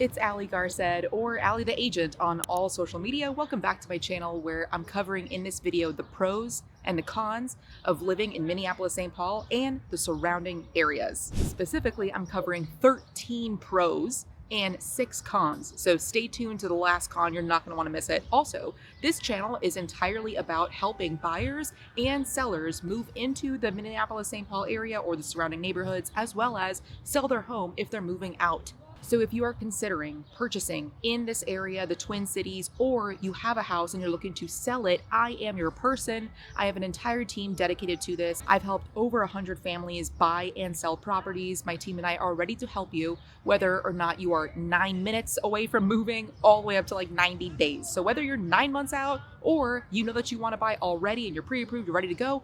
It's Allie Garced, or Allie the Agent, on all social media. Welcome back to my channel, where I'm covering in this video the pros and the cons of living in Minneapolis, St. Paul and the surrounding areas. Specifically, I'm covering 13 pros and 6 cons. So stay tuned to the last con, you're not going to want to miss it. Also, this channel is entirely about helping buyers and sellers move into the Minneapolis, St. Paul area or the surrounding neighborhoods, as well as sell their home if they're moving out. So if you are considering purchasing in this area, the Twin Cities, or you have a house and you're looking to sell it, I am your person. I have an entire team dedicated to this. I've helped over 100 families buy and sell properties. My team and I are ready to help you, whether or not you are 9 minutes away from moving, all the way up to like 90 days. So whether you're 9 months out or you know that you want to buy already and you're pre-approved, you're ready to go,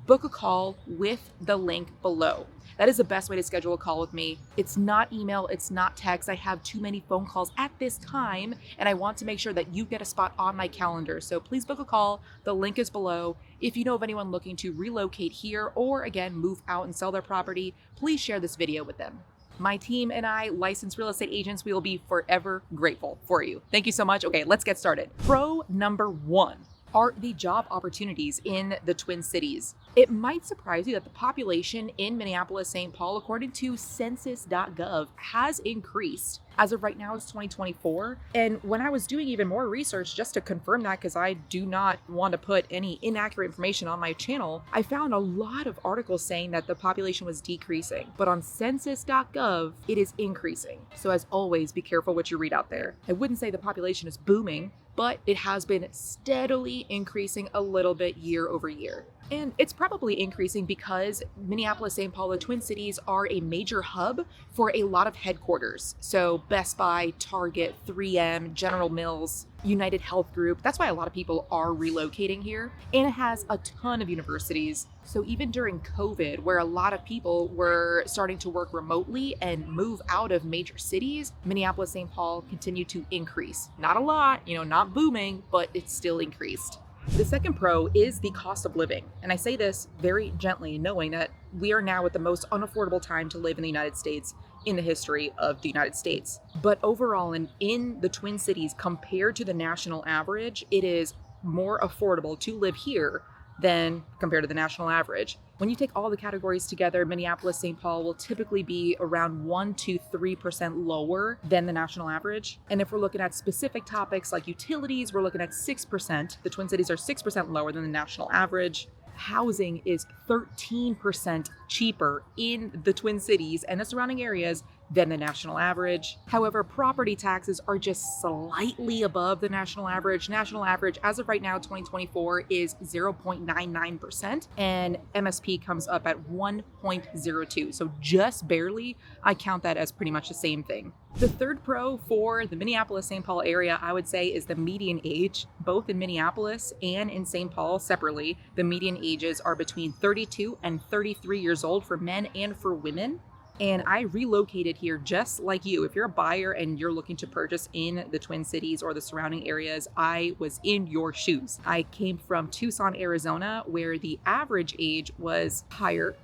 book a call with the link below. That is the best way to schedule a call with me. It's not email, it's not text. I have too many phone calls at this time, and I want to make sure that you get a spot on my calendar. So please book a call. The link is below. If you know of anyone looking to relocate here or, again, move out and sell their property, please share this video with them. My team and I, licensed real estate agents, we will be forever grateful for you. Thank you so much. Okay, let's get started. Pro number 1 are the job opportunities in the Twin Cities. It might surprise you that the population in Minneapolis, St. Paul, according to census.gov, has increased. As of right now, it's 2024. And when I was doing even more research just to confirm that, because I do not want to put any inaccurate information on my channel, I found a lot of articles saying that the population was decreasing. But on census.gov, it is increasing. So as always, be careful what you read out there. I wouldn't say the population is booming, but it has been steadily increasing a little bit year over year. And it's probably increasing because Minneapolis, St. Paul, the Twin Cities are a major hub for a lot of headquarters. So Best Buy, Target, 3M, General Mills, United Health Group. That's why a lot of people are relocating here. And it has a ton of universities. So even during COVID, where a lot of people were starting to work remotely and move out of major cities, Minneapolis, St. Paul continued to increase. Not a lot, not booming, but it's still increased. The second pro is the cost of living. And I say this very gently, knowing that we are now at the most unaffordable time to live in the United States in the history of the United States. But overall, in the Twin Cities, compared to the national average, it is more affordable to live here than compared to the national average. When you take all the categories together, Minneapolis, St. Paul will typically be around 1 to 3% lower than the national average. And if we're looking at specific topics like utilities, we're looking at 6%. The Twin Cities are 6% lower than the national average. Housing is 13% cheaper in the Twin Cities and the surrounding areas than the national average. However, property taxes are just slightly above the national average. National average, as of right now, 2024, is 0.99%, and MSP comes up at 1.02. So just barely, I count that as pretty much the same thing. The third pro for the Minneapolis, St. Paul area, I would say, is the median age. Both in Minneapolis and in St. Paul separately, the median ages are between 32 and 33 years old for men and for women. And I relocated here just like you. If you're a buyer and you're looking to purchase in the Twin Cities or the surrounding areas, I was in your shoes. I came from Tucson, Arizona, where the average age was higher.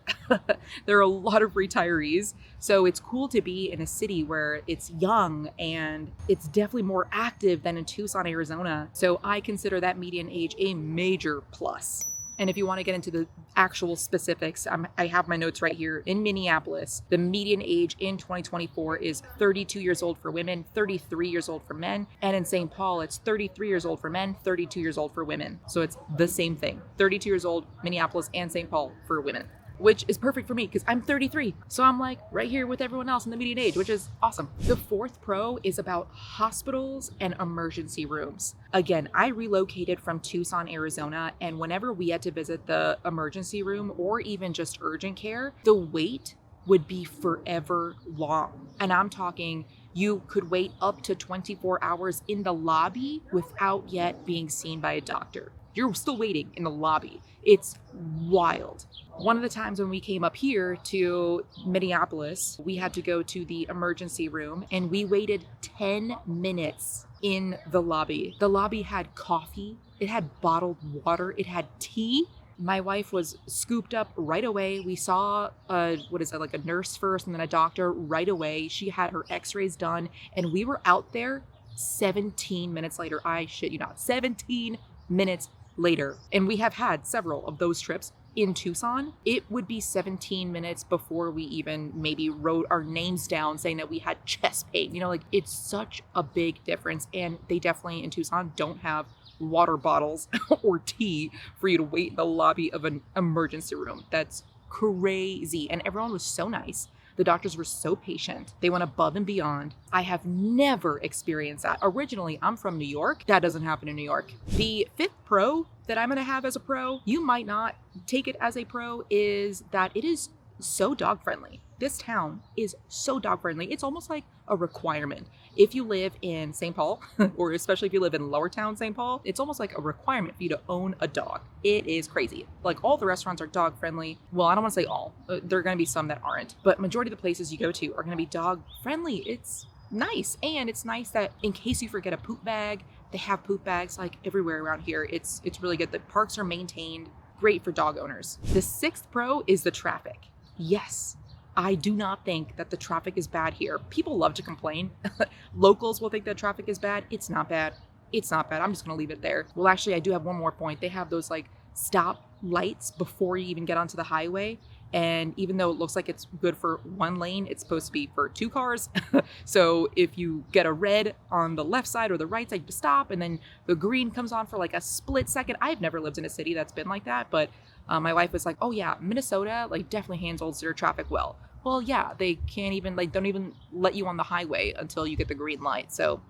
There are a lot of retirees. So it's cool to be in a city where it's young and it's definitely more active than in Tucson, Arizona. So I consider that median age a major plus. And if you want to get into the actual specifics, I have my notes right here. In Minneapolis, the median age in 2024 is 32 years old for women, 33 years old for men. And in St. Paul, it's 33 years old for men, 32 years old for women. So it's the same thing. 32 years old, Minneapolis and St. Paul for women, which is perfect for me because I'm 33. So I'm like right here with everyone else in the median age, which is awesome. The fourth pro is about hospitals and emergency rooms. Again, I relocated from Tucson, Arizona, and whenever we had to visit the emergency room or even just urgent care, the wait would be forever long. And I'm talking, you could wait up to 24 hours in the lobby without yet being seen by a doctor. You're still waiting in the lobby. It's wild. One of the times when we came up here to Minneapolis, we had to go to the emergency room and we waited 10 minutes in the lobby. The lobby had coffee, it had bottled water, it had tea, My wife was scooped up right away. We saw a nurse first and then a doctor right away. She had her x-rays done and we were out there 17 minutes later. I shit you not, 17 minutes later. And we have had several of those trips in Tucson. It would be 17 minutes before we even maybe wrote our names down saying that we had chest pain. It's such a big difference. And they definitely in Tucson don't have water bottles or tea for you to wait in the lobby of an emergency room. That's crazy. And everyone was so nice. The doctors were so patient. They went above and beyond. I have never experienced that. Originally, I'm from New York. That doesn't happen in New York. The 5th pro that I'm going to have as a pro, you might not take it as a pro, is that it is so dog friendly. This town is so dog friendly. It's almost like a requirement. If you live in St. Paul, or especially if you live in Lower Town St. Paul, it's almost like a requirement for you to own a dog. It is crazy. Like all the restaurants are dog friendly. Well, I don't want to say all. There are going to be some that aren't, but majority of the places you go to are going to be dog friendly. It's nice. And it's nice that in case you forget a poop bag, they have poop bags like everywhere around here. It's really good. The parks are maintained. Great for dog owners. The 6th pro is the traffic. Yes. I do not think that the traffic is bad here. People love to complain. Locals will think that traffic is bad. It's not bad. It's not bad. I'm just going to leave it there. Well, actually, I do have one more point. They have those like stop lights before you even get onto the highway. And even though it looks like it's good for one lane, it's supposed to be for 2 cars. So if you get a red on the left side or the right side, you stop, and then the green comes on for like a split second. I've never lived in a city that's been like that, but my wife was like, oh yeah, Minnesota like definitely handles their traffic well. Well, yeah, they can't even don't even let you on the highway until you get the green light. So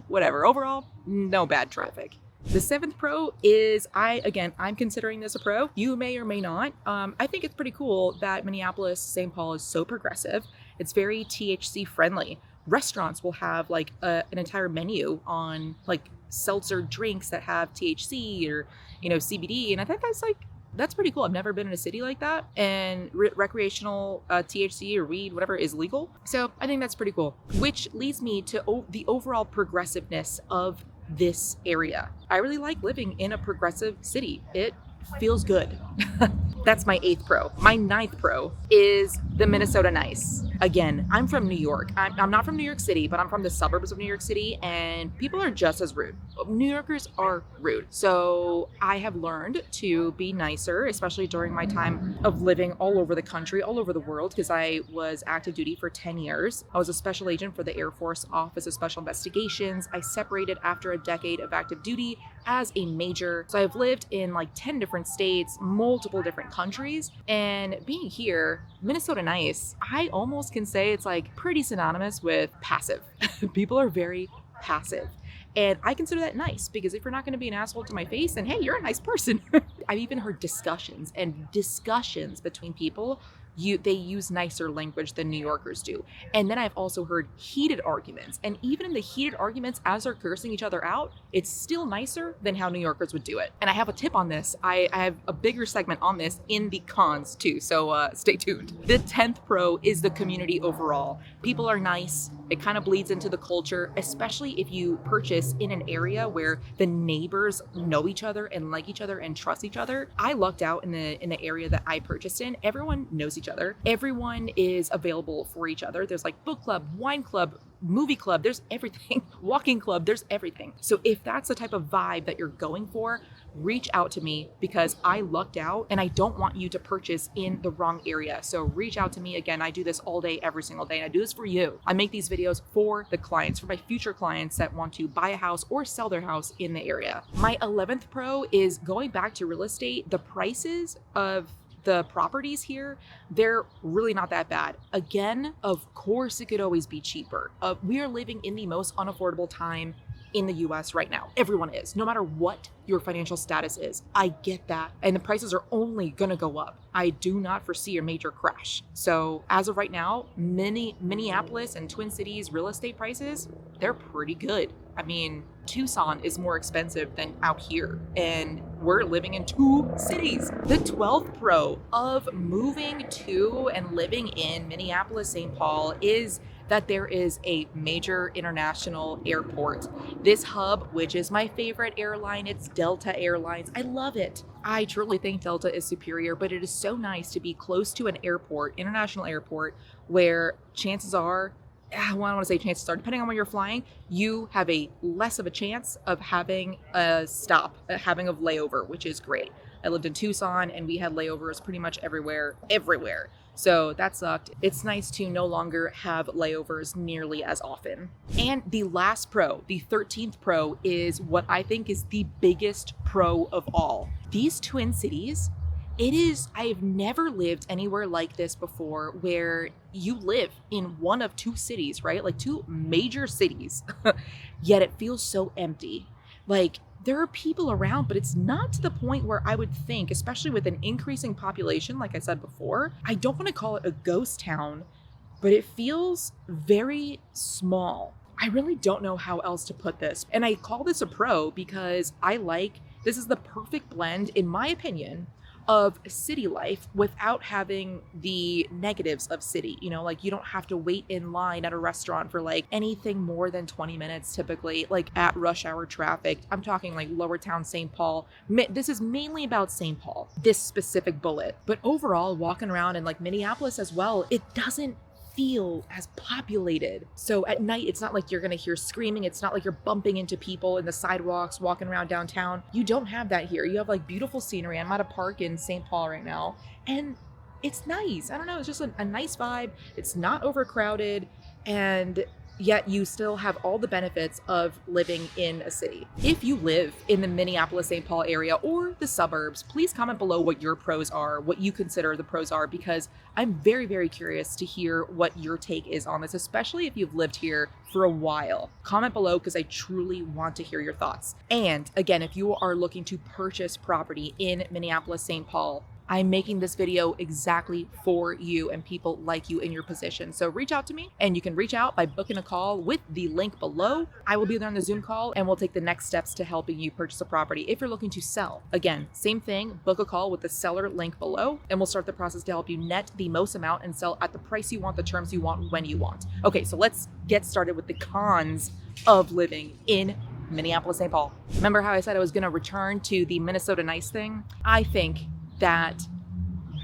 whatever. Overall, no bad traffic. The 7th pro is, I'm considering this a pro. You may or may not. I think it's pretty cool that Minneapolis, St. Paul is so progressive. It's very THC friendly. Restaurants will have like an entire menu on like seltzer drinks that have THC or, CBD. And I think that's pretty cool. I've never been in a city like that. And recreational THC or weed, whatever, is legal. So I think that's pretty cool. Which leads me to the overall progressiveness of this area. I really like living in a progressive city. It feels good. That's my 8th pro. My 9th pro is the Minnesota Nice. Again, I'm from New York. I'm not from New York City, but I'm from the suburbs of New York City, and people are just as rude. New Yorkers are rude. So I have learned to be nicer, especially during my time of living all over the country, all over the world, because I was active duty for 10 years. I was a special agent for the Air Force Office of Special Investigations. I separated after a decade of active duty as a major. So I've lived in like 10 different states, multiple different countries, and being here, Minnesota Nice, I almost can say it's like pretty synonymous with passive. People are very passive. And I consider that nice, because if you're not going to be an asshole to my face, then hey, you're a nice person. I've even heard discussions between people. They use nicer language than New Yorkers do. And then I've also heard heated arguments. And even in the heated arguments, as they're cursing each other out, it's still nicer than how New Yorkers would do it. And I have a tip on this. I have a bigger segment on this in the cons too. So stay tuned. The 10th pro is the community overall. People are nice. It kind of bleeds into the culture, especially if you purchase in an area where the neighbors know each other and like each other and trust each other. I lucked out in the area that I purchased in. Everyone knows each other. Everyone is available for each other. There's like book club, wine club, movie club, there's everything. Walking club, there's everything. So if that's the type of vibe that you're going for, reach out to me, because I lucked out and I don't want you to purchase in the wrong area. So reach out to me. Again, I do this all day, every single day, and I do this for you. I make these videos for the clients, for my future clients that want to buy a house or sell their house in the area. My 11th pro is going back to real estate. The prices of the properties here, they're really not that bad. Again, of course, it could always be cheaper. We are living in the most unaffordable time in the US right now. Everyone is, no matter what your financial status is. I get that. And the prices are only gonna go up. I do not foresee a major crash. So as of right now, Minneapolis and Twin Cities real estate prices, they're pretty good. I mean, Tucson is more expensive than out here, and we're living in 2 cities. The 12th pro of moving to and living in Minneapolis, St. Paul is that there is a major international airport. This hub, which is my favorite airline, it's Delta Airlines. I love it. I truly think Delta is superior, but it is so nice to be close to an airport, international airport, where chances are, well, I don't want to say chances are, depending on where you're flying, you have a less of a chance of having a stop, having a layover, which is great. I lived in Tucson and we had layovers pretty much everywhere. So that sucked. It's nice to no longer have layovers nearly as often. And the last pro, the 13th pro, is what I think is the biggest pro of all. These Twin Cities, I have never lived anywhere like this before, where you live in one of two cities, right? Like two major cities, yet it feels so empty. Like, there are people around, but it's not to the point where I would think, especially with an increasing population, like I said before, I don't want to call it a ghost town, but it feels very small. I really don't know how else to put this. And I call this a pro because this is the perfect blend, in my opinion, of city life without having the negatives of city. You know, like, you don't have to wait in line at a restaurant for like anything more than 20 minutes typically, like at rush hour traffic. I'm talking like Lower Town, St. Paul. This is mainly about St. Paul, this specific bullet. But overall, walking around in like Minneapolis as well, it doesn't feel as populated. So at night, it's not like you're gonna hear screaming. It's not like you're bumping into people in the sidewalks, walking around downtown. You don't have that here. You have like beautiful scenery. I'm at a park in St. Paul right now, and it's nice. I don't know, it's just a nice vibe. It's not overcrowded, and yet you still have all the benefits of living in a city. If you live in the Minneapolis-St. Paul area or the suburbs, please comment below what your pros are, what you consider the pros are, because I'm very, very curious to hear what your take is on this, especially if you've lived here for a while. Comment below because I truly want to hear your thoughts. And again, if you are looking to purchase property in Minneapolis-St. Paul, I'm making this video exactly for you and people like you in your position. So reach out to me, and you can reach out by booking a call with the link below. I will be there on the Zoom call, and we'll take the next steps to helping you purchase a property. If you're looking to sell, again, same thing, book a call with the seller link below, and we'll start the process to help you net the most amount and sell at the price you want, the terms you want, when you want. Okay, so let's get started with the cons of living in Minneapolis-St. Paul. Remember how I said I was gonna return to the Minnesota nice thing? I think that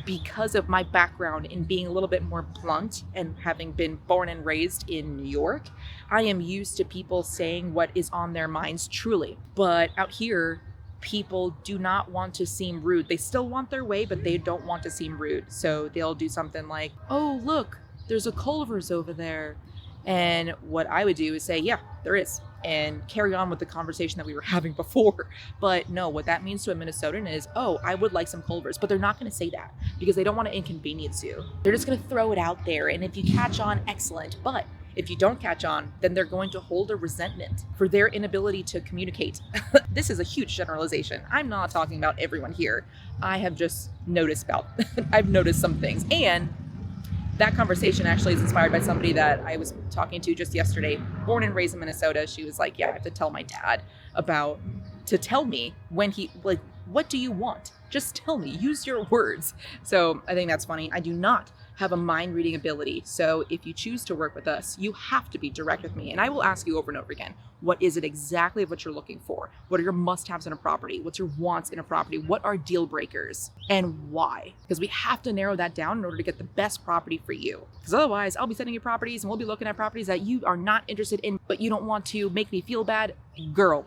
because of my background in being a little bit more blunt and having been born and raised in New York, I am used to people saying what is on their minds truly. But out here, people do not want to seem rude. They still want their way, but they don't want to seem rude. So they'll do something like, oh, look, there's a Culver's over there. And what I would do is say, yeah, there is, and carry on with the conversation that we were having before. But no, what that means to a Minnesotan is, oh, I would like some Culver's, but they're not going to say that because they don't want to inconvenience you. They're just going to throw it out there. And if you catch on, excellent. But if you don't catch on, then they're going to hold a resentment for their inability to communicate. This is a huge generalization. I'm not talking about everyone here. I have just I've noticed some things. And that conversation actually is inspired by somebody that I was talking to just yesterday, born and raised in Minnesota. She was like, yeah, I have to tell my dad to tell me when what do you want? Just tell me, use your words. So I think that's funny. I do not have a mind reading ability. So if you choose to work with us, you have to be direct with me. And I will ask you over and over again, what is it exactly what you're looking for? What are your must-haves in a property? What's your wants in a property? What are deal breakers and why? Because we have to narrow that down in order to get the best property for you. Because otherwise I'll be sending you properties and we'll be looking at properties that you are not interested in, but you don't want to make me feel bad. Girl,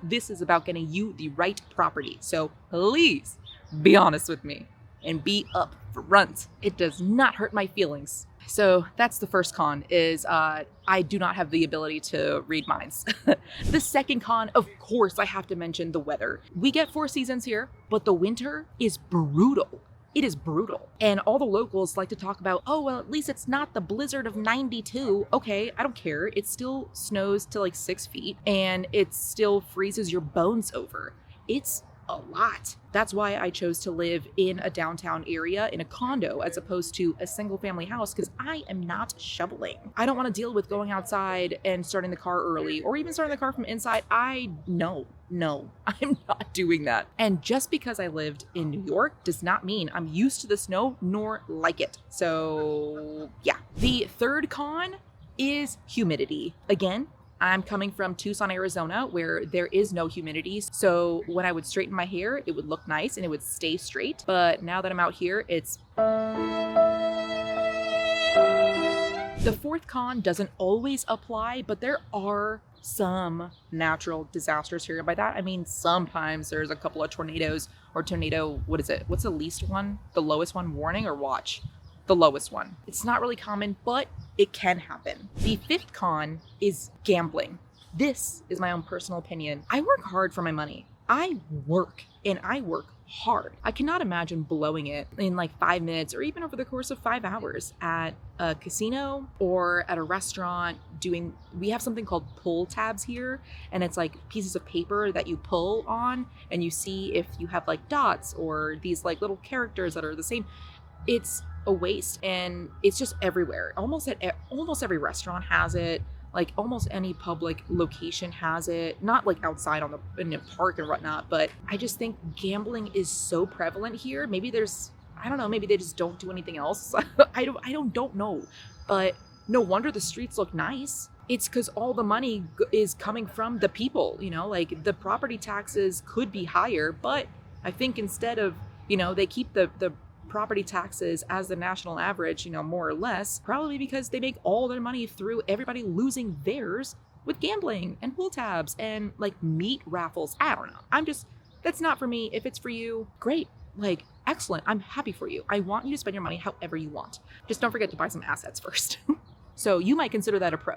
this is about getting you the right property. So please be honest with me and be upfront. It does not hurt my feelings. So that's the first con, is I do not have the ability to read minds. The second con, of course, I have to mention the weather. We get 4 seasons here, but the winter is brutal. It is brutal. And all the locals like to talk about, oh, well, at least it's not the blizzard of 92. Okay, I don't care. It still snows to like 6 feet and it still freezes your bones over. It's a lot. That's why I chose to live in a downtown area in a condo as opposed to a single family house, because I am not shoveling. I don't want to deal with going outside and starting the car early or even starting the car from inside. No, I'm not doing that. And just because I lived in New York does not mean I'm used to the snow nor like it. So yeah. The third con is humidity. Again, I'm coming from Tucson, Arizona, where there is no humidity. So when I would straighten my hair, it would look nice and it would stay straight. But now that I'm out here, it's... The fourth con doesn't always apply, but there are some natural disasters here. By that, I mean sometimes there's a couple of tornadoes or tornado, what is it? What's the least one? The lowest one? Warning or watch? The lowest one. It's not really common, but it can happen. The fifth con is gambling. This is my own personal opinion. I work hard for my money. I work hard. I cannot imagine blowing it in like 5 minutes or even over the course of 5 hours at a casino or at a restaurant we have something called pull tabs here, and it's like pieces of paper that you pull on and you see if you have like dots or these like little characters that are the same. It's a waste and it's just everywhere. Almost every restaurant has it. Like almost any public location has it, not like outside in a park and whatnot, but I just think gambling is so prevalent here. Maybe I don't know, maybe they just don't do anything else. I don't know, but no wonder the streets look nice. It's because all the money is coming from the people, like the property taxes could be higher, but I think instead of, they keep the property taxes as the national average, more or less, probably because they make all their money through everybody losing theirs with gambling and pull tabs and like meat raffles. I don't know. That's not for me. If it's for you, great. Like, excellent. I'm happy for you. I want you to spend your money however you want. Just don't forget to buy some assets first. So you might consider that a pro.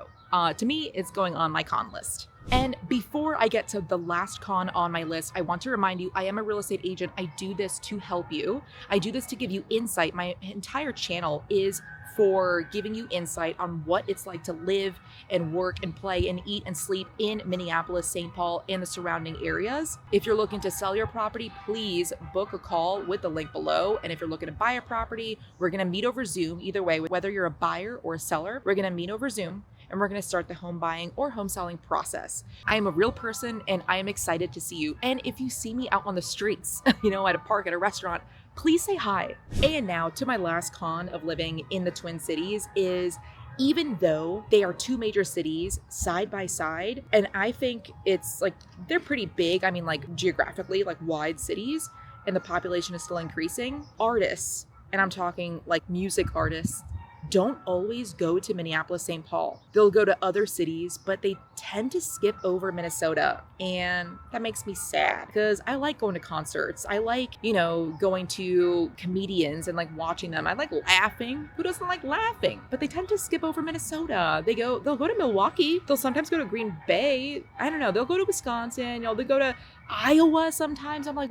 To me, it's going on my con list. And before I get to the last con on my list, I want to remind you, I am a real estate agent. I do this to help you. I do this to give you insight. My entire channel is for giving you insight on what it's like to live and work and play and eat and sleep in Minneapolis, St. Paul, and the surrounding areas. If you're looking to sell your property, please book a call with the link below. And if you're looking to buy a property, we're gonna meet over Zoom. Either way, whether you're a buyer or a seller, we're gonna meet over Zoom and we're gonna start the home buying or home selling process. I am a real person and I am excited to see you. And if you see me out on the streets, at a park, at a restaurant, please say hi. And now to my last con of living in the Twin Cities is, even though they are two major cities side by side, and I think it's like, they're pretty big. I mean, like geographically, like wide cities, and the population is still increasing. Artists, and I'm talking like music artists, don't always go to Minneapolis, St. Paul. They'll go to other cities, but they tend to skip over Minnesota. And that makes me sad because I like going to concerts. I like, going to comedians and like watching them. I like laughing. Who doesn't like laughing? But they tend to skip over Minnesota. They'll go to Milwaukee. They'll sometimes go to Green Bay. I don't know. They'll go to Wisconsin. They'll go to Iowa sometimes. I'm like,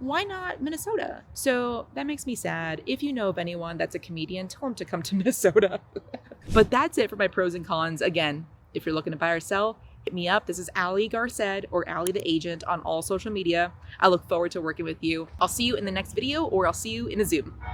why not Minnesota? So that makes me sad. If you know of anyone that's a comedian, tell them to come to Minnesota. But that's it for my pros and cons. Again, if you're looking to buy or sell, hit me up. This is Allie Garced or Allie the Agent on all social media. I look forward to working with you. I'll see you in the next video, or I'll see you in a Zoom.